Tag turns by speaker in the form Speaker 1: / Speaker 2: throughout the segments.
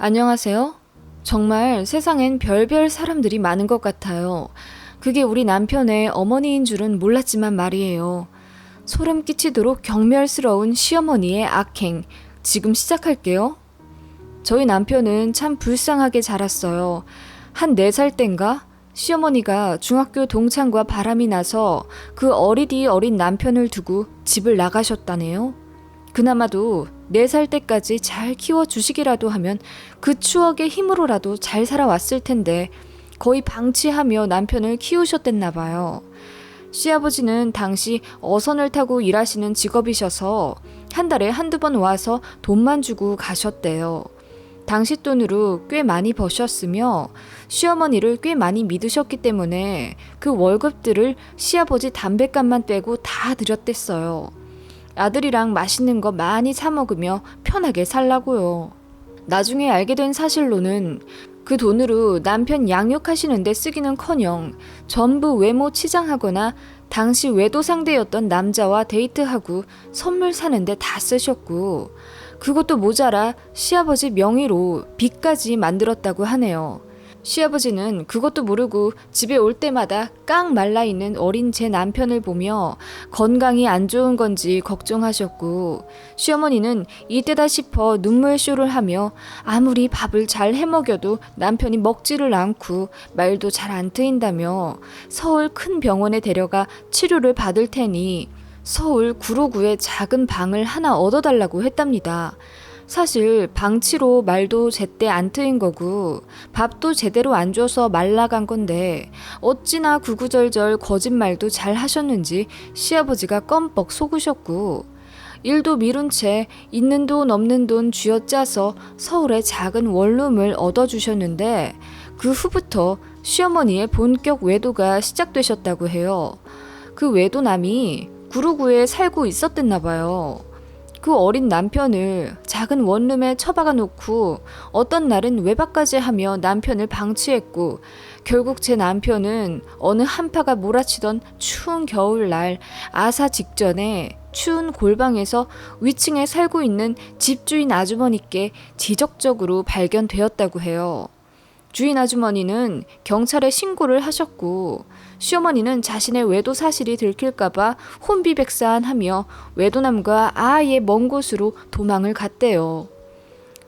Speaker 1: 안녕하세요. 정말 세상엔 별별 사람들이 많은 것 같아요. 그게 우리 남편의 어머니인 줄은 몰랐지만 말이에요. 소름 끼치도록 경멸스러운 시어머니의 악행. 지금 시작할게요. 저희 남편은 참 불쌍하게 자랐어요. 한 4살 땐가? 시어머니가 중학교 동창과 바람이 나서 그 어리디 어린 남편을 두고 집을 나가셨다네요. 그나마도 4살 때까지 잘 키워주시기라도 하면 그 추억의 힘으로라도 잘 살아왔을 텐데 거의 방치하며 남편을 키우셨댔나 봐요. 시아버지는 당시 어선을 타고 일하시는 직업이셔서 한 달에 한두 번 와서 돈만 주고 가셨대요. 당시 돈으로 꽤 많이 버셨으며 시어머니를 꽤 많이 믿으셨기 때문에 그 월급들을 시아버지 담뱃값만 빼고 다 드렸댔어요. 아들이랑 맛있는 거 많이 사 먹으며 편하게 살라고요. 나중에 알게 된 사실로는 그 돈으로 남편 양육하시는데 쓰기는커녕 전부 외모 치장하거나 당시 외도 상대였던 남자와 데이트하고 선물 사는데 다 쓰셨고, 그것도 모자라 시아버지 명의로 빚까지 만들었다고 하네요. 시아버지는 그것도 모르고 집에 올 때마다 깡 말라있는 어린 제 남편을 보며 건강이 안 좋은 건지 걱정하셨고, 시어머니는 이때다 싶어 눈물쇼를 하며 아무리 밥을 잘 해먹여도 남편이 먹지를 않고 말도 잘 안 트인다며 서울 큰 병원에 데려가 치료를 받을 테니 서울 구로구에 작은 방을 하나 얻어달라고 했답니다. 사실 방치로 말도 제때 안 트인 거고 밥도 제대로 안 줘서 말라간 건데 어찌나 구구절절 거짓말도 잘 하셨는지 시아버지가 껌뻑 속으셨고, 일도 미룬 채 있는 돈 없는 돈 쥐어짜서 서울에 작은 원룸을 얻어주셨는데 그 후부터 시어머니의 본격 외도가 시작되셨다고 해요. 그 외도남이 구로구에 살고 있었댔나 봐요. 그 어린 남편을 작은 원룸에 처박아 놓고 어떤 날은 외박까지 하며 남편을 방치했고, 결국 제 남편은 어느 한파가 몰아치던 추운 겨울날 아사 직전에 추운 골방에서 위층에 살고 있는 집주인 아주머니께 지적적으로 발견되었다고 해요. 주인 아주머니는 경찰에 신고를 하셨고, 시어머니는 자신의 외도 사실이 들킬까봐 혼비백산하며 외도남과 아예 먼 곳으로 도망을 갔대요.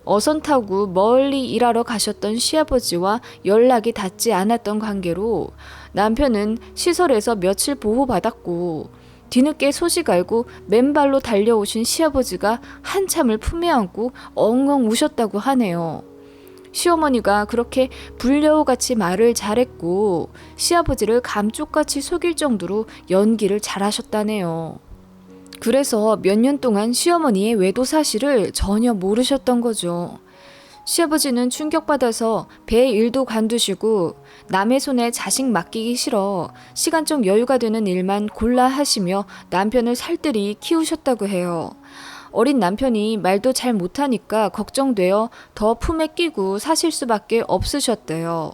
Speaker 1: 어선 타고 멀리 일하러 가셨던 시아버지와 연락이 닿지 않았던 관계로 남편은 시설에서 며칠 보호받았고, 뒤늦게 소식 알고 맨발로 달려오신 시아버지가 한참을 품에 안고 엉엉 우셨다고 하네요. 시어머니가 그렇게 불려우같이 말을 잘했고 시아버지를 감쪽같이 속일 정도로 연기를 잘하셨다네요. 그래서 몇 년 동안 시어머니의 외도 사실을 전혀 모르셨던 거죠. 시아버지는 충격받아서 배 일도 관두시고 남의 손에 자식 맡기기 싫어 시간적 여유가 되는 일만 골라 하시며 남편을 살뜰히 키우셨다고 해요. 어린 남편이 말도 잘 못하니까 걱정되어 더 품에 끼고 사실 수밖에 없으셨대요.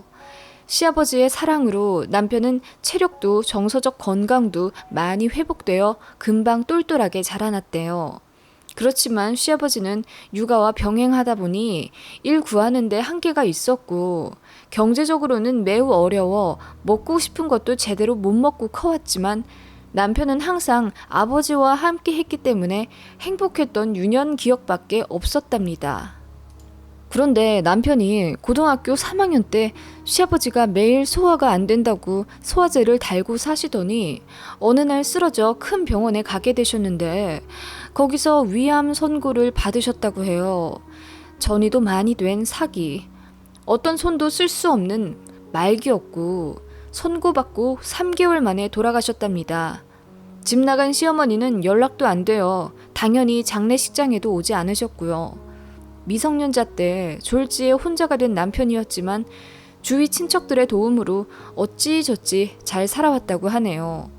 Speaker 1: 시아버지의 사랑으로 남편은 체력도 정서적 건강도 많이 회복되어 금방 똘똘하게 자라났대요. 그렇지만 시아버지는 육아와 병행하다 보니 일 구하는데 한계가 있었고, 경제적으로는 매우 어려워 먹고 싶은 것도 제대로 못 먹고 커왔지만 남편은 항상 아버지와 함께 했기 때문에 행복했던 유년 기억밖에 없었답니다. 그런데 남편이 고등학교 3학년 때 시아버지가 매일 소화가 안 된다고 소화제를 달고 사시더니 어느 날 쓰러져 큰 병원에 가게 되셨는데 거기서 위암 선고를 받으셨다고 해요. 전이도 많이 된 사기. 어떤 손도 쓸 수 없는 말기였고 선고받고 3개월 만에 돌아가셨답니다. 집 나간 시어머니는 연락도 안 돼요. 당연히 장례식장에도 오지 않으셨고요. 미성년자 때 졸지에 혼자가 된 남편이었지만 주위 친척들의 도움으로 어찌저찌 잘 살아왔다고 하네요.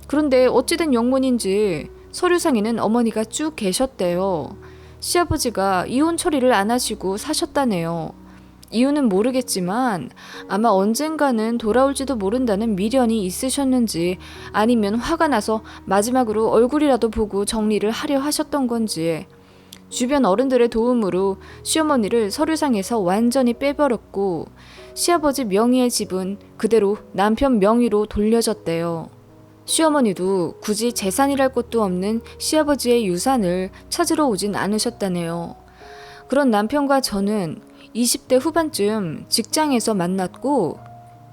Speaker 1: 그런데 어찌된 영문인지 서류상에는 어머니가 쭉 계셨대요. 시아버지가 이혼 처리를 안 하시고 사셨다네요. 이유는 모르겠지만 아마 언젠가는 돌아올지도 모른다는 미련이 있으셨는지 아니면 화가 나서 마지막으로 얼굴이라도 보고 정리를 하려 하셨던 건지 주변 어른들의 도움으로 시어머니를 서류상에서 완전히 빼버렸고 시아버지 명의의 집은 그대로 남편 명의로 돌려졌대요. 시어머니도 굳이 재산이랄 것도 없는 시아버지의 유산을 찾으러 오진 않으셨다네요. 그런 남편과 저는 20대 후반쯤 직장에서 만났고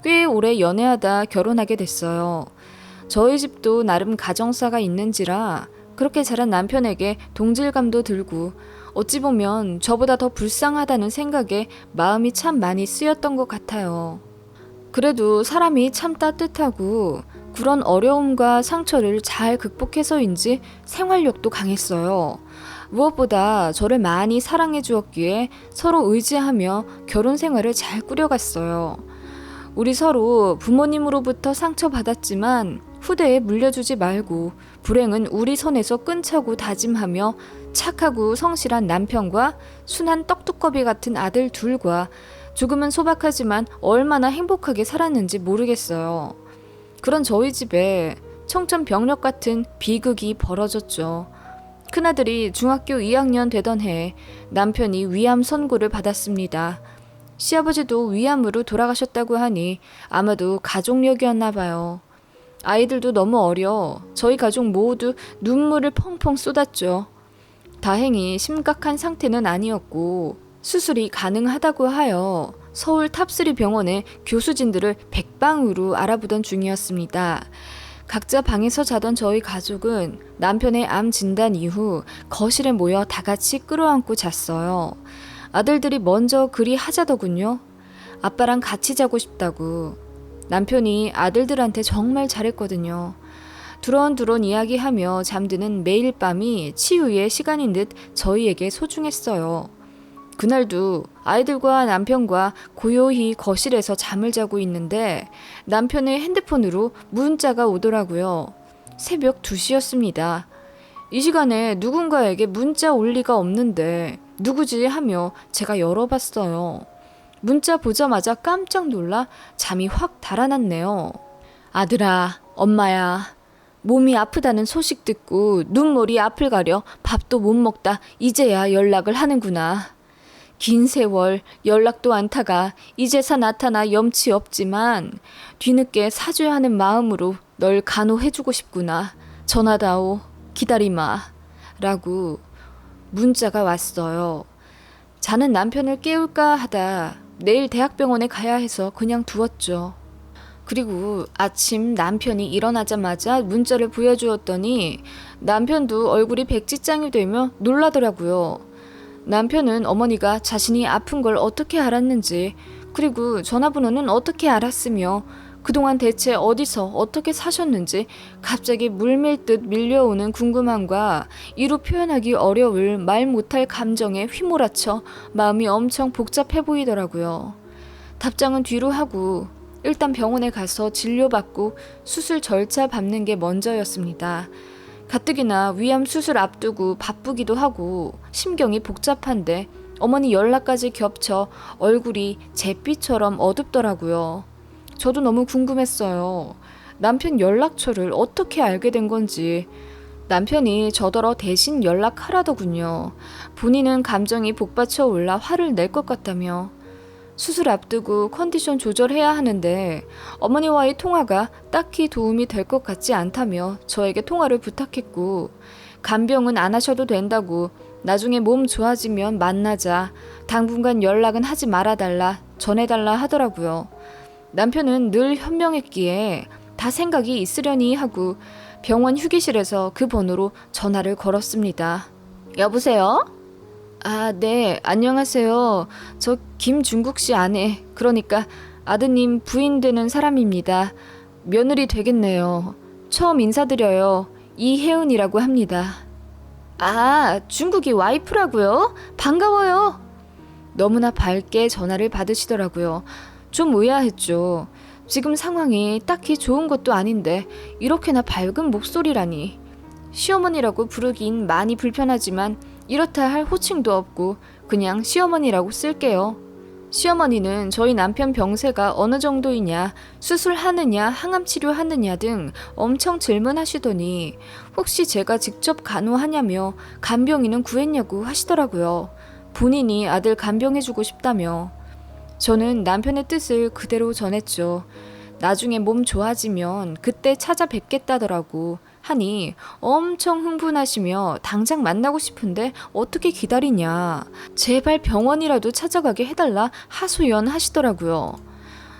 Speaker 1: 꽤 오래 연애하다 결혼하게 됐어요. 저희 집도 나름 가정사가 있는지라 그렇게 자란 남편에게 동질감도 들고 어찌 보면 저보다 더 불쌍하다는 생각에 마음이 참 많이 쓰였던 것 같아요. 그래도 사람이 참 따뜻하고 그런 어려움과 상처를 잘 극복해서인지 생활력도 강했어요. 무엇보다 저를 많이 사랑해 주었기에 서로 의지하며 결혼 생활을 잘 꾸려갔어요. 우리 서로 부모님으로부터 상처받았지만 후대에 물려주지 말고 불행은 우리 손에서 끊자고 다짐하며 착하고 성실한 남편과 순한 떡두꺼비 같은 아들 둘과 조금은 소박하지만 얼마나 행복하게 살았는지 모르겠어요. 그런 저희 집에 청천벽력 같은 비극이 벌어졌죠. 큰아들이 중학교 2학년 되던 해 남편이 위암 선고를 받았습니다. 시아버지도 위암으로 돌아가셨다고 하니 아마도 가족력이었나 봐요. 아이들도 너무 어려 저희 가족 모두 눈물을 펑펑 쏟았죠. 다행히 심각한 상태는 아니었고 수술이 가능하다고 하여 서울 탑3 병원의 교수진들을 백방으로 알아보던 중이었습니다. 각자 방에서 자던 저희 가족은 남편의 암 진단 이후 거실에 모여 다 같이 끌어안고 잤어요. 아들들이 먼저 그리 하자더군요. 아빠랑 같이 자고 싶다고. 남편이 아들들한테 정말 잘했거든요. 두런두런 이야기하며 잠드는 매일 밤이 치유의 시간인 듯 저희에게 소중했어요. 그날도 아이들과 남편과 고요히 거실에서 잠을 자고 있는데 남편의 핸드폰으로 문자가 오더라고요. 새벽 2시였습니다. 이 시간에 누군가에게 문자 올 리가 없는데 누구지 하며 제가 열어봤어요. 문자 보자마자 깜짝 놀라 잠이 확 달아났네요. 아들아, 엄마야. 몸이 아프다는 소식 듣고 눈물이 앞을 가려 밥도 못 먹다 이제야 연락을 하는구나. 긴 세월 연락도 않다가 이제서 나타나 염치 없지만 뒤늦게 사줘야 하는 마음으로 널 간호해주고 싶구나. 전화다오. 기다리마. 라고 문자가 왔어요. 자는 남편을 깨울까 하다 내일 대학병원에 가야 해서 그냥 두었죠. 그리고 아침 남편이 일어나자마자 문자를 보여주었더니 남편도 얼굴이 백지장이 되며 놀라더라고요. 남편은 어머니가 자신이 아픈 걸 어떻게 알았는지 그리고 전화번호는 어떻게 알았으며 그동안 대체 어디서 어떻게 사셨는지 갑자기 물밀듯 밀려오는 궁금함과 이루 표현하기 어려울 말 못할 감정에 휘몰아쳐 마음이 엄청 복잡해 보이더라고요. 답장은 뒤로 하고 일단 병원에 가서 진료받고 수술 절차 밟는 게 먼저였습니다. 가뜩이나 위암 수술 앞두고 바쁘기도 하고 심경이 복잡한데 어머니 연락까지 겹쳐 얼굴이 잿빛처럼 어둡더라고요. 저도 너무 궁금했어요. 남편 연락처를 어떻게 알게 된 건지. 남편이 저더러 대신 연락하라더군요. 본인은 감정이 복받쳐 올라 화를 낼 것 같다며. 수술 앞두고 컨디션 조절해야 하는데 어머니와의 통화가 딱히 도움이 될 것 같지 않다며 저에게 통화를 부탁했고 간병은 안 하셔도 된다고 나중에 몸 좋아지면 만나자 당분간 연락은 하지 말아달라 전해달라 하더라고요. 남편은 늘 현명했기에 다 생각이 있으려니 하고 병원 휴게실에서 그 번호로 전화를 걸었습니다. 여보세요? 아, 네, 안녕하세요. 저 김중국 씨 아내, 그러니까 아드님 부인 되는 사람입니다. 며느리 되겠네요. 처음 인사드려요. 이혜은이라고 합니다. 아, 중국이 와이프라고요? 반가워요. 너무나 밝게 전화를 받으시더라고요. 좀 의아했죠. 지금 상황이 딱히 좋은 것도 아닌데 이렇게나 밝은 목소리라니. 시어머니라고 부르긴 많이 불편하지만 이렇다 할 호칭도 없고 그냥 시어머니라고 쓸게요. 시어머니는 저희 남편 병세가 어느 정도이냐, 수술하느냐, 항암 치료하느냐 등 엄청 질문하시더니 혹시 제가 직접 간호하냐며 간병인은 구했냐고 하시더라고요. 본인이 아들 간병해주고 싶다며. 저는 남편의 뜻을 그대로 전했죠. 나중에 몸 좋아지면 그때 찾아뵙겠다더라고 하니 엄청 흥분하시며 당장 만나고 싶은데 어떻게 기다리냐. 제발 병원이라도 찾아가게 해달라 하소연하시더라고요.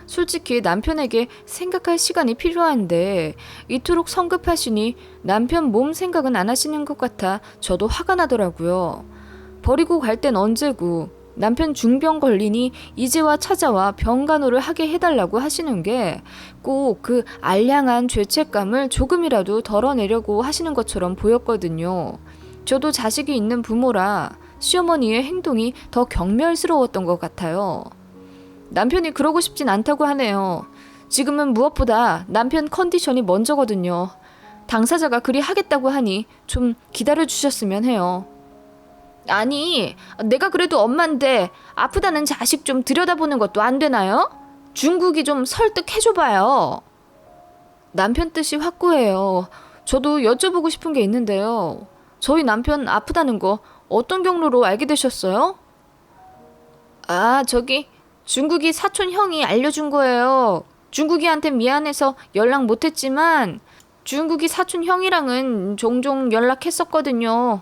Speaker 1: 솔직히 남편에게 생각할 시간이 필요한데 이토록 성급하시니 남편 몸 생각은 안 하시는 것 같아 저도 화가 나더라고요. 버리고 갈 땐 언제고 남편 중병 걸리니 이제와 찾아와 병간호를 하게 해달라고 하시는 게 꼭 그 알량한 죄책감을 조금이라도 덜어내려고 하시는 것처럼 보였거든요. 저도 자식이 있는 부모라 시어머니의 행동이 더 경멸스러웠던 것 같아요. 남편이 그러고 싶진 않다고 하네요. 지금은 무엇보다 남편 컨디션이 먼저거든요. 당사자가 그리 하겠다고 하니 좀 기다려주셨으면 해요. 아니, 내가 그래도 엄마인데 아프다는 자식 좀 들여다보는 것도 안 되나요? 중국이 좀 설득해줘봐요. 남편 뜻이 확고해요. 저도 여쭤보고 싶은 게 있는데요. 저희 남편 아프다는 거 어떤 경로로 알게 되셨어요? 아, 중국이 사촌 형이 알려준 거예요. 중국이한테 미안해서 연락 못했지만 중국이 사촌 형이랑은 종종 연락했었거든요.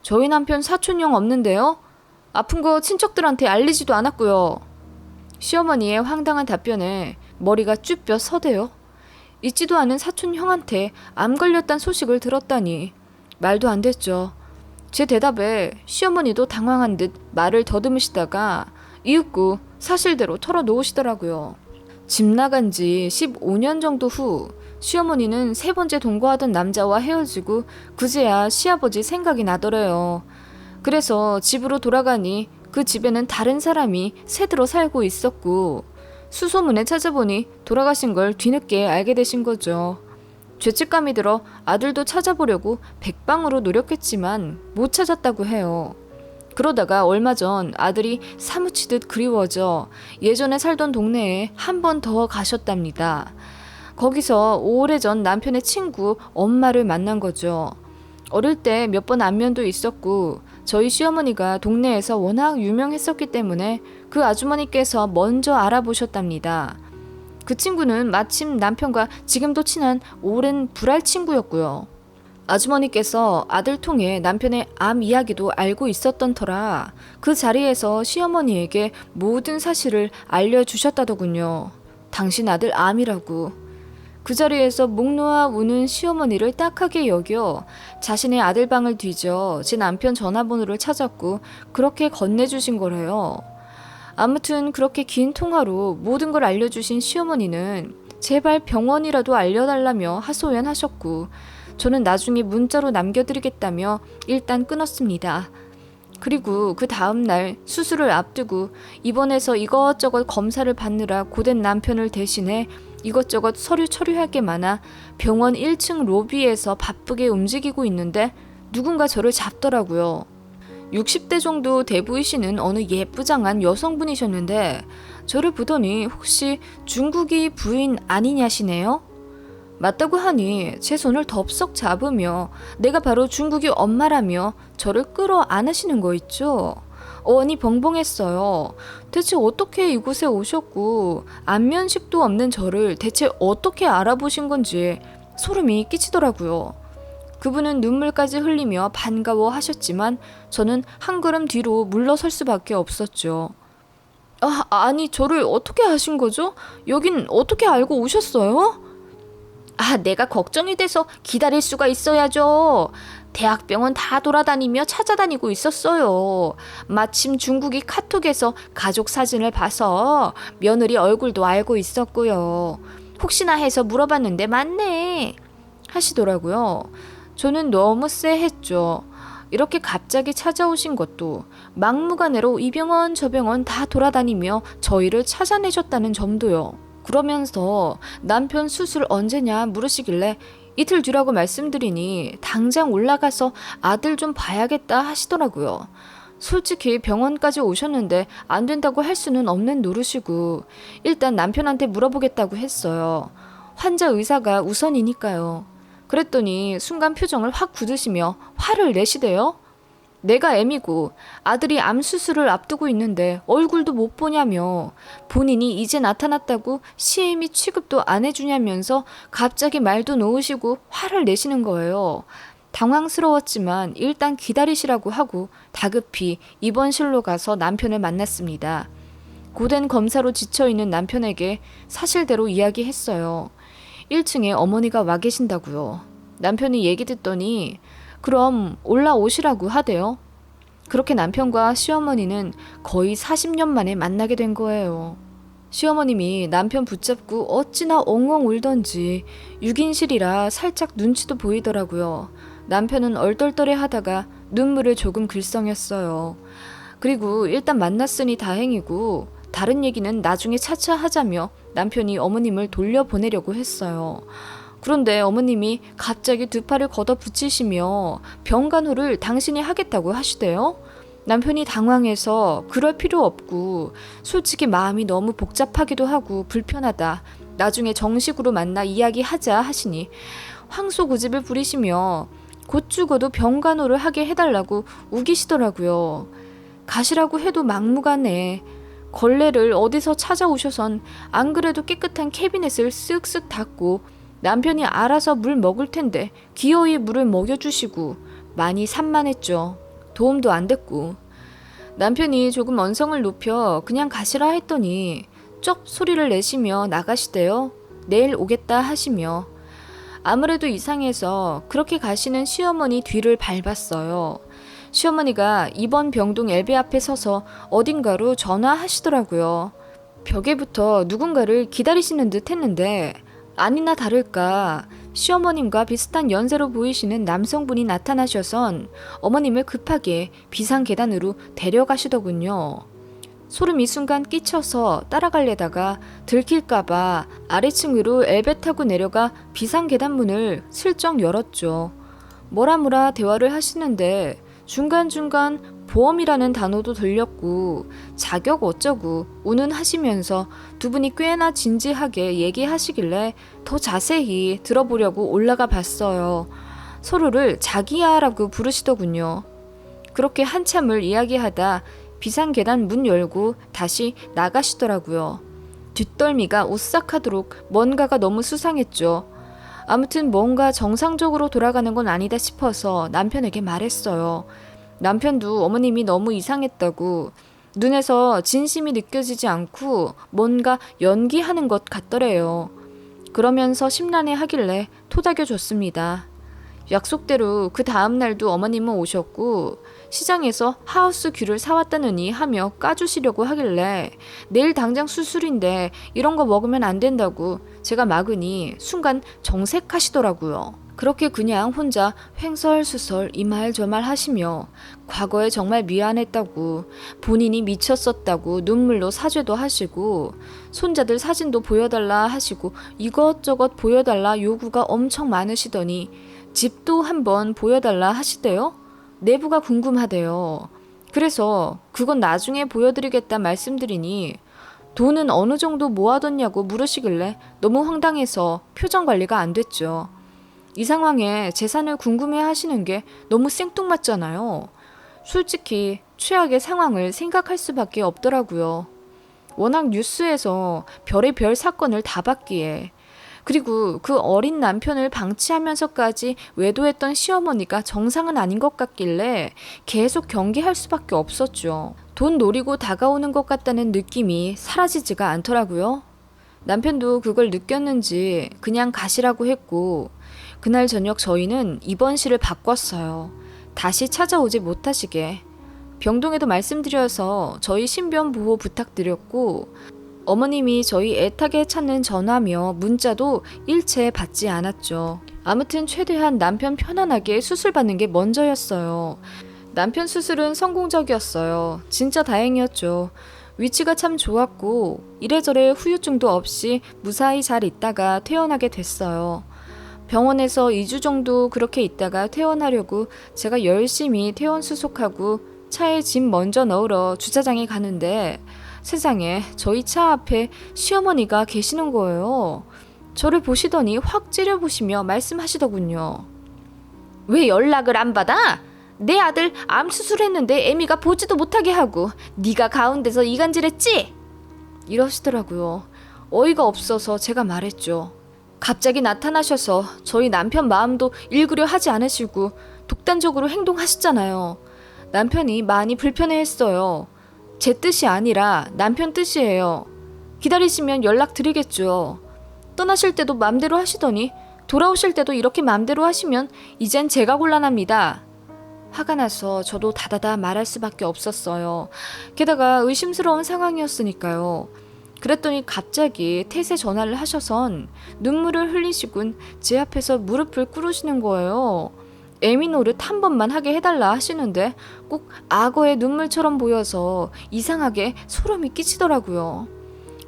Speaker 1: 저희 남편 사촌형 없는데요? 아픈 거 친척들한테 알리지도 않았고요. 시어머니의 황당한 답변에 머리가 쭈뼛 서대요. 있지도 않은 사촌형한테 암 걸렸단 소식을 들었다니 말도 안 됐죠. 제 대답에 시어머니도 당황한 듯 말을 더듬으시다가 이윽고 사실대로 털어놓으시더라고요. 집 나간 지 15년 정도 후 시어머니는 세 번째 동거하던 남자와 헤어지고 그제야 시아버지 생각이 나더래요. 그래서 집으로 돌아가니 그 집에는 다른 사람이 새들어 살고 있었고 수소문에 찾아보니 돌아가신 걸 뒤늦게 알게 되신 거죠. 죄책감이 들어 아들도 찾아보려고 백방으로 노력했지만 못 찾았다고 해요. 그러다가 얼마 전 아들이 사무치듯 그리워져 예전에 살던 동네에 한 번 더 가셨답니다. 거기서 오래전 남편의 친구 엄마를 만난 거죠. 어릴 때 몇 번 안면도 있었고 저희 시어머니가 동네에서 워낙 유명했었기 때문에 그 아주머니께서 먼저 알아보셨답니다. 그 친구는 마침 남편과 지금도 친한 오랜 불알 친구였고요. 아주머니께서 아들 통해 남편의 암 이야기도 알고 있었던 터라 그 자리에서 시어머니에게 모든 사실을 알려주셨다더군요. 당신 아들 암이라고. 그 자리에서 목 놓아 우는 시어머니를 딱하게 여겨 자신의 아들 방을 뒤져 제 남편 전화번호를 찾았고 그렇게 건네주신 거래요. 아무튼 그렇게 긴 통화로 모든 걸 알려주신 시어머니는 제발 병원이라도 알려달라며 하소연하셨고 저는 나중에 문자로 남겨드리겠다며 일단 끊었습니다. 그리고 그 다음날 수술을 앞두고 입원해서 이것저것 검사를 받느라 고된 남편을 대신해 이것저것 서류 처리할 게 많아 병원 1층 로비에서 바쁘게 움직이고 있는데 누군가 저를 잡더라고요. 60대 정도 돼 보이시는 어느 예쁘장한 여성분이셨는데 저를 보더니 혹시 중국이 부인 아니냐시네요? 맞다고 하니 제 손을 덥석 잡으며 내가 바로 중국이 엄마라며 저를 끌어 안으시는 거 있죠. 어안이 벙벙했어요. 대체 어떻게 이곳에 오셨고 안면식도 없는 저를 대체 어떻게 알아보신 건지 소름이 끼치더라고요. 그분은 눈물까지 흘리며 반가워 하셨지만 저는 한 걸음 뒤로 물러설 수밖에 없었죠. 아니 저를 어떻게 아신 거죠? 여긴 어떻게 알고 오셨어요? 내가 걱정이 돼서 기다릴 수가 있어야죠. 대학병원 다 돌아다니며 찾아다니고 있었어요. 마침 중국이 카톡에서 가족 사진을 봐서 며느리 얼굴도 알고 있었고요. 혹시나 해서 물어봤는데 맞네 하시더라고요. 저는 너무 쎄했죠. 이렇게 갑자기 찾아오신 것도 막무가내로 이 병원 저 병원 다 돌아다니며 저희를 찾아내셨다는 점도요. 그러면서 남편 수술 언제냐 물으시길래 이틀 뒤라고 말씀드리니 당장 올라가서 아들 좀 봐야겠다 하시더라고요. 솔직히 병원까지 오셨는데 안 된다고 할 수는 없는 노릇이고 일단 남편한테 물어보겠다고 했어요. 환자 의사가 우선이니까요. 그랬더니 순간 표정을 확 굳으시며 화를 내시대요. 내가 애미고 아들이 암 수술을 앞두고 있는데 얼굴도 못 보냐며 본인이 이제 나타났다고 시애미 취급도 안 해주냐면서 갑자기 말도 놓으시고 화를 내시는 거예요. 당황스러웠지만 일단 기다리시라고 하고 다급히 입원실로 가서 남편을 만났습니다. 고된 검사로 지쳐있는 남편에게 사실대로 이야기했어요. 1층에 어머니가 와 계신다고요. 남편이 얘기 듣더니 그럼 올라오시라고 하대요. 그렇게 남편과 시어머니는 거의 40년 만에 만나게 된 거예요. 시어머님이 남편 붙잡고 어찌나 엉엉 울던지 6인실이라 살짝 눈치도 보이더라고요. 남편은 얼떨떨해 하다가 눈물을 조금 글썽였어요. 그리고 일단 만났으니 다행이고 다른 얘기는 나중에 차차 하자며 남편이 어머님을 돌려보내려고 했어요. 그런데 어머님이 갑자기 두 팔을 걷어붙이시며 병간호를 당신이 하겠다고 하시대요. 남편이 당황해서 그럴 필요 없고 솔직히 마음이 너무 복잡하기도 하고 불편하다. 나중에 정식으로 만나 이야기하자 하시니 황소고집을 부리시며 곧 죽어도 병간호를 하게 해달라고 우기시더라고요. 가시라고 해도 막무가내. 걸레를 어디서 찾아오셔선 안 그래도 깨끗한 캐비넷을 쓱쓱 닦고 남편이 알아서 물 먹을 텐데 기어이 물을 먹여주시고 많이 산만했죠. 도움도 안 됐고. 남편이 조금 언성을 높여 그냥 가시라 했더니 쩍 소리를 내시며 나가시대요. 내일 오겠다 하시며. 아무래도 이상해서 그렇게 가시는 시어머니 뒤를 밟았어요. 시어머니가 입원 병동 엘베 앞에 서서 어딘가로 전화하시더라고요. 벽에부터 누군가를 기다리시는 듯 했는데 아니나 다를까 시어머님과 비슷한 연세로 보이시는 남성분이 나타나셔선 어머님을 급하게 비상계단으로 데려가시더군요. 소름이 순간 끼쳐서 따라가려다가 들킬까봐 아래층으로 엘베 타고 내려가 비상계단 문을 슬쩍 열었죠. 뭐라 대화를 하시는데 중간중간 보험이라는 단어도 들렸고 자격 어쩌고 운운하시면서 두 분이 꽤나 진지하게 얘기하시길래 더 자세히 들어보려고 올라가 봤어요. 서로를 자기야라고 부르시더군요. 그렇게 한참을 이야기하다 비상계단 문 열고 다시 나가시더라고요. 뒷덜미가 오싹하도록 뭔가가 너무 수상했죠. 아무튼 뭔가 정상적으로 돌아가는 건 아니다 싶어서 남편에게 말했어요. 남편도 어머님이 너무 이상했다고 눈에서 진심이 느껴지지 않고 뭔가 연기하는 것 같더래요. 그러면서 심란해 하길래 토닥여줬습니다. 약속대로 그 다음 날도 어머님은 오셨고 시장에서 하우스 귤을 사왔다느니 하며 까주시려고 하길래 내일 당장 수술인데 이런 거 먹으면 안 된다고 제가 막으니 순간 정색하시더라고요. 그렇게 그냥 혼자 횡설수설 이 말 저 말 하시며 과거에 정말 미안했다고 본인이 미쳤었다고 눈물로 사죄도 하시고 손자들 사진도 보여달라 하시고 이것저것 보여달라 요구가 엄청 많으시더니 집도 한번 보여달라 하시대요. 내부가 궁금하대요. 그래서 그건 나중에 보여드리겠다 말씀드리니 돈은 어느 정도 모아뒀냐고 물으시길래 너무 황당해서 표정 관리가 안 됐죠. 이 상황에 재산을 궁금해 하시는 게 너무 생뚱맞잖아요. 솔직히 최악의 상황을 생각할 수밖에 없더라고요. 워낙 뉴스에서 별의별 사건을 다 봤기에. 그리고 그 어린 남편을 방치하면서까지 외도했던 시어머니가 정상은 아닌 것 같길래 계속 경계할 수밖에 없었죠. 돈 노리고 다가오는 것 같다는 느낌이 사라지지가 않더라고요. 남편도 그걸 느꼈는지 그냥 가시라고 했고 그날 저녁 저희는 입원실을 바꿨어요. 다시 찾아오지 못하시게. 병동에도 말씀드려서 저희 신변 보호 부탁드렸고 어머님이 저희 애타게 찾는 전화며 문자도 일체 받지 않았죠. 아무튼 최대한 남편 편안하게 수술받는 게 먼저였어요. 남편 수술은 성공적이었어요. 진짜 다행이었죠. 위치가 참 좋았고 이래저래 후유증도 없이 무사히 잘 있다가 퇴원하게 됐어요. 병원에서 2주 정도 그렇게 있다가 퇴원하려고 제가 열심히 퇴원 수속하고 차에 짐 먼저 넣으러 주차장에 가는데 세상에 저희 차 앞에 시어머니가 계시는 거예요. 저를 보시더니 확 찌려보시며 말씀하시더군요. 왜 연락을 안 받아? 내 아들 암 수술했는데 애미가 보지도 못하게 하고 네가 가운데서 이간질했지? 이러시더라고요. 어이가 없어서 제가 말했죠. 갑자기 나타나셔서 저희 남편 마음도 읽으려 하지 않으시고 독단적으로 행동하셨잖아요. 남편이 많이 불편해했어요. 제 뜻이 아니라 남편 뜻이에요. 기다리시면 연락드리겠죠. 떠나실 때도 맘대로 하시더니 돌아오실 때도 이렇게 맘대로 하시면 이젠 제가 곤란합니다. 화가 나서 저도 다다다 말할 수밖에 없었어요. 게다가 의심스러운 상황이었으니까요. 그랬더니 갑자기 태세 전화를 하셔선 눈물을 흘리시곤 제 앞에서 무릎을 꿇으시는 거예요. 애미 노릇 한 번만 하게 해달라 하시는데 꼭 악어의 눈물처럼 보여서 이상하게 소름이 끼치더라고요.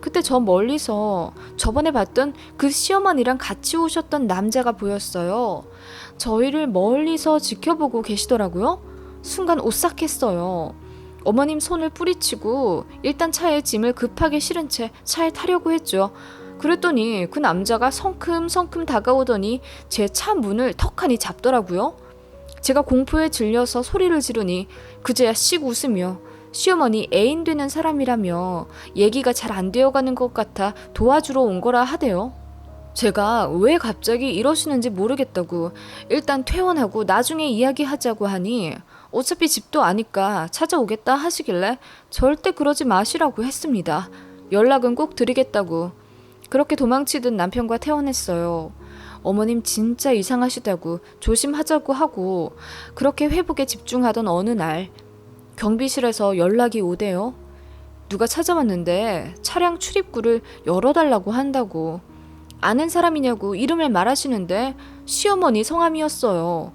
Speaker 1: 그때 저 멀리서 저번에 봤던 그 시어머니랑 같이 오셨던 남자가 보였어요. 저희를 멀리서 지켜보고 계시더라고요. 순간 오싹했어요. 어머님 손을 뿌리치고 일단 차에 짐을 급하게 실은 채 차에 타려고 했죠. 그랬더니 그 남자가 성큼성큼 다가오더니 제 차 문을 턱하니 잡더라고요. 제가 공포에 질려서 소리를 지르니 그제야 씩 웃으며 시어머니 애인 되는 사람이라며 얘기가 잘 안 되어가는 것 같아 도와주러 온 거라 하대요. 제가 왜 갑자기 이러시는지 모르겠다고 일단 퇴원하고 나중에 이야기하자고 하니 어차피 집도 아니까 찾아오겠다 하시길래 절대 그러지 마시라고 했습니다. 연락은 꼭 드리겠다고. 그렇게 도망치던 남편과 퇴원했어요. 어머님 진짜 이상하시다고 조심하자고 하고 그렇게 회복에 집중하던 어느 날 경비실에서 연락이 오대요. 누가 찾아왔는데 차량 출입구를 열어달라고 한다고. 아는 사람이냐고 이름을 말하시는데 시어머니 성함이었어요.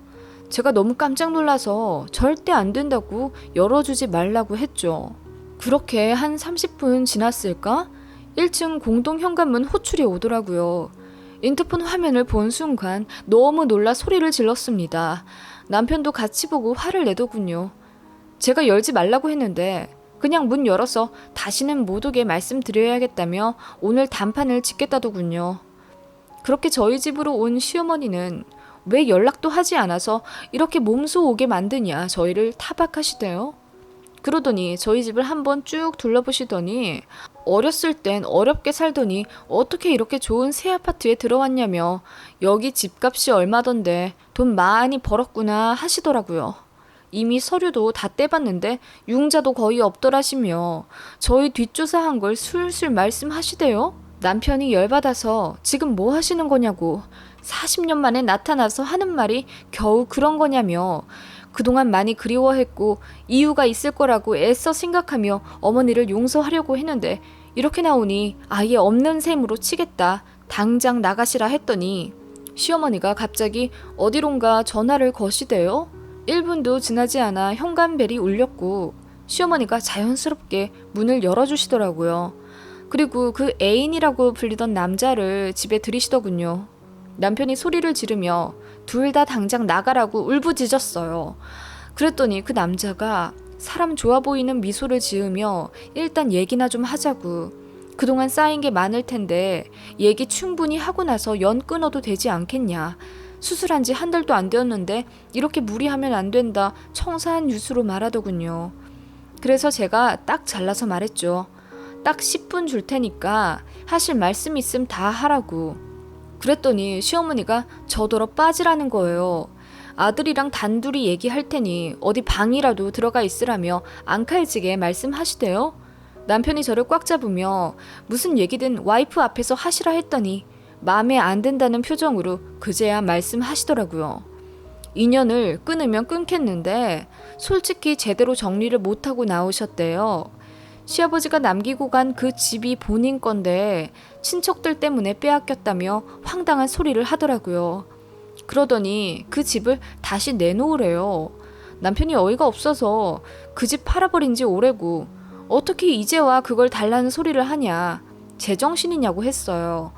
Speaker 1: 제가 너무 깜짝 놀라서 절대 안 된다고 열어주지 말라고 했죠. 그렇게 한 30분 지났을까? 1층 공동 현관문 호출이 오더라고요. 인터폰 화면을 본 순간 너무 놀라 소리를 질렀습니다. 남편도 같이 보고 화를 내더군요. 제가 열지 말라고 했는데 그냥 문 열어서 다시는 못 오게 말씀드려야겠다며 오늘 단판을 짓겠다더군요. 그렇게 저희 집으로 온 시어머니는 왜 연락도 하지 않아서 이렇게 몸소 오게 만드냐 저희를 타박하시대요. 그러더니 저희 집을 한번 쭉 둘러보시더니 어렸을 땐 어렵게 살더니 어떻게 이렇게 좋은 새 아파트에 들어왔냐며 여기 집값이 얼마던데 돈 많이 벌었구나 하시더라고요. 이미 서류도 다 떼봤는데 융자도 거의 없더라시며 저희 뒷조사한 걸 술술 말씀하시대요. 남편이 열받아서 지금 뭐 하시는 거냐고 40년 만에 나타나서 하는 말이 겨우 그런 거냐며 그동안 많이 그리워했고 이유가 있을 거라고 애써 생각하며 어머니를 용서하려고 했는데 이렇게 나오니 아예 없는 셈으로 치겠다. 당장 나가시라 했더니 시어머니가 갑자기 어디론가 전화를 거시대요. 1분도 지나지 않아 현관벨이 울렸고 시어머니가 자연스럽게 문을 열어주시더라고요. 그리고 그 애인이라고 불리던 남자를 집에 들이시더군요. 남편이 소리를 지르며 둘 다 당장 나가라고 울부짖었어요. 그랬더니 그 남자가 사람 좋아 보이는 미소를 지으며 일단 얘기나 좀 하자고. 그동안 쌓인 게 많을 텐데 얘기 충분히 하고 나서 연 끊어도 되지 않겠냐. 수술한 지 한 달도 안 되었는데 이렇게 무리하면 안 된다. 청사한 유수로 말하더군요. 그래서 제가 딱 잘라서 말했죠. 딱 10분 줄 테니까 하실 말씀 있음 다 하라고. 그랬더니 시어머니가 저더러 빠지라는 거예요. 아들이랑 단둘이 얘기할 테니 어디 방이라도 들어가 있으라며 앙칼지게 말씀하시대요. 남편이 저를 꽉 잡으며 무슨 얘기든 와이프 앞에서 하시라 했더니 마음에 안 든다는 표정으로 그제야 말씀하시더라고요. 인연을 끊으면 끊겠는데 솔직히 제대로 정리를 못하고 나오셨대요. 시아버지가 남기고 간 그 집이 본인 건데 친척들 때문에 빼앗겼다며 황당한 소리를 하더라고요. 그러더니 그 집을 다시 내놓으래요. 남편이 어이가 없어서 그 집 팔아버린 지 오래고 어떻게 이제와 그걸 달라는 소리를 하냐. 제정신이냐고 했어요.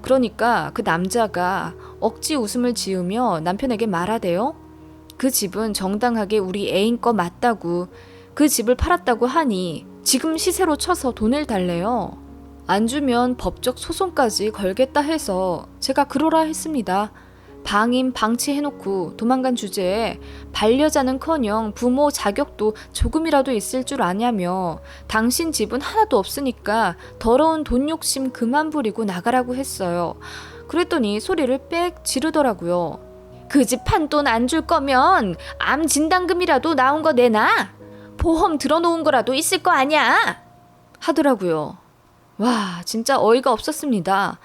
Speaker 1: 그러니까 그 남자가 억지 웃음을 지으며 남편에게 말하대요. 그 집은 정당하게 우리 애인 거 맞다고, 그 집을 팔았다고 하니 지금 시세로 쳐서 돈을 달래요. 안 주면 법적 소송까지 걸겠다 해서 제가 그러라 했습니다. 방임 방치해놓고 도망간 주제에 반려자는커녕 부모 자격도 조금이라도 있을 줄 아냐며 당신 집은 하나도 없으니까 더러운 돈 욕심 그만 부리고 나가라고 했어요. 그랬더니 소리를 빽 지르더라고요. 그 집 판 돈 안 줄 거면 암 진단금이라도 나온 거 내놔. 보험 들어놓은 거라도 있을 거 아니야. 하더라고요. 와, 진짜 어이가 없었습니다.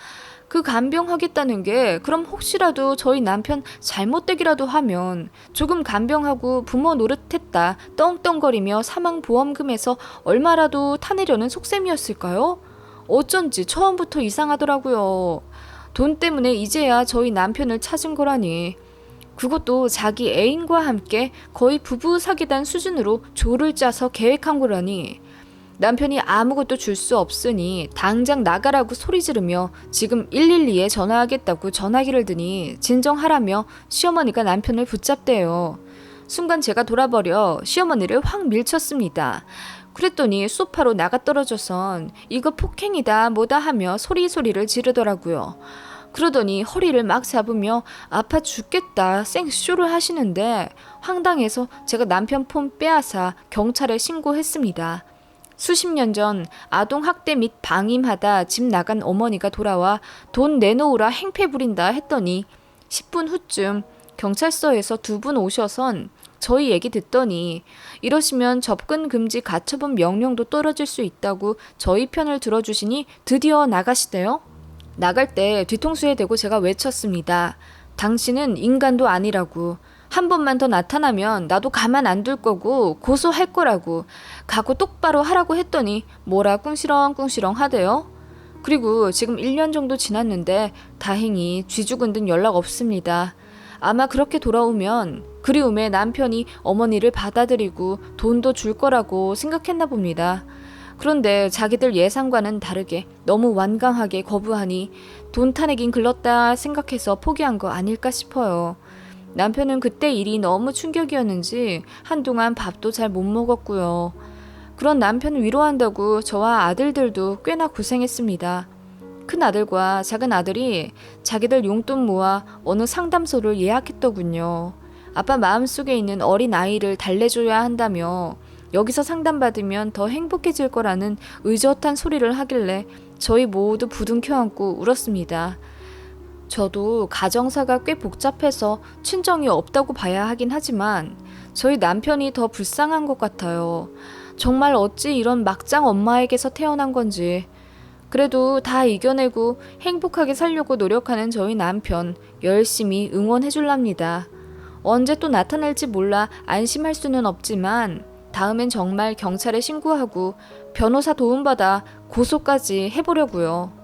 Speaker 1: 그 간병하겠다는 게 그럼 혹시라도 저희 남편 잘못되기라도 하면 조금 간병하고 부모 노릇했다 떵떵거리며 사망보험금에서 얼마라도 타내려는 속셈이었을까요? 어쩐지 처음부터 이상하더라고요. 돈 때문에 이제야 저희 남편을 찾은 거라니. 그것도 자기 애인과 함께 거의 부부 사귀단 수준으로 조를 짜서 계획한 거라니. 남편이 아무것도 줄 수 없으니 당장 나가라고 소리 지르며 지금 112에 전화하겠다고 전화기를 드니 진정하라며 시어머니가 남편을 붙잡대요. 순간 제가 돌아버려 시어머니를 확 밀쳤습니다. 그랬더니 소파로 나가 떨어져선 이거 폭행이다 뭐다 하며 소리를 지르더라고요. 그러더니 허리를 막 잡으며 아파 죽겠다 생쇼를 하시는데 황당해서 제가 남편 폰 빼앗아 경찰에 신고했습니다. 수십 년 전 아동학대 및 방임하다 집 나간 어머니가 돌아와 돈 내놓으라 행패 부린다 했더니 10분 후쯤 경찰서에서 두 분 오셔선 저희 얘기 듣더니 이러시면 접근 금지 가처분 명령도 떨어질 수 있다고 저희 편을 들어주시니 드디어 나가시대요. 나갈 때 뒤통수에 대고 제가 외쳤습니다. 당신은 인간도 아니라고. 한 번만 더 나타나면 나도 가만 안 둘 거고 고소할 거라고. 각오 똑바로 하라고 했더니 뭐라 꿍시렁꿍시렁 하대요. 그리고 지금 1년 정도 지났는데 다행히 쥐 죽은 듯 연락 없습니다. 아마 그렇게 돌아오면 그리움에 남편이 어머니를 받아들이고 돈도 줄 거라고 생각했나 봅니다. 그런데 자기들 예상과는 다르게 너무 완강하게 거부하니 돈 타내긴 글렀다 생각해서 포기한 거 아닐까 싶어요. 남편은 그때 일이 너무 충격이었는지 한동안 밥도 잘 못 먹었고요. 그런 남편을 위로한다고 저와 아들들도 꽤나 고생했습니다. 큰 아들과 작은 아들이 자기들 용돈 모아 어느 상담소를 예약했더군요. 아빠 마음속에 있는 어린 아이를 달래줘야 한다며 여기서 상담받으면 더 행복해질 거라는 의젓한 소리를 하길래 저희 모두 부둥켜 안고 울었습니다. 저도 가정사가 꽤 복잡해서 친정이 없다고 봐야 하긴 하지만 저희 남편이 더 불쌍한 것 같아요. 정말 어찌 이런 막장 엄마에게서 태어난 건지. 그래도 다 이겨내고 행복하게 살려고 노력하는 저희 남편 열심히 응원해줄랍니다. 언제 또 나타날지 몰라 안심할 수는 없지만 다음엔 정말 경찰에 신고하고 변호사 도움받아 고소까지 해보려고요.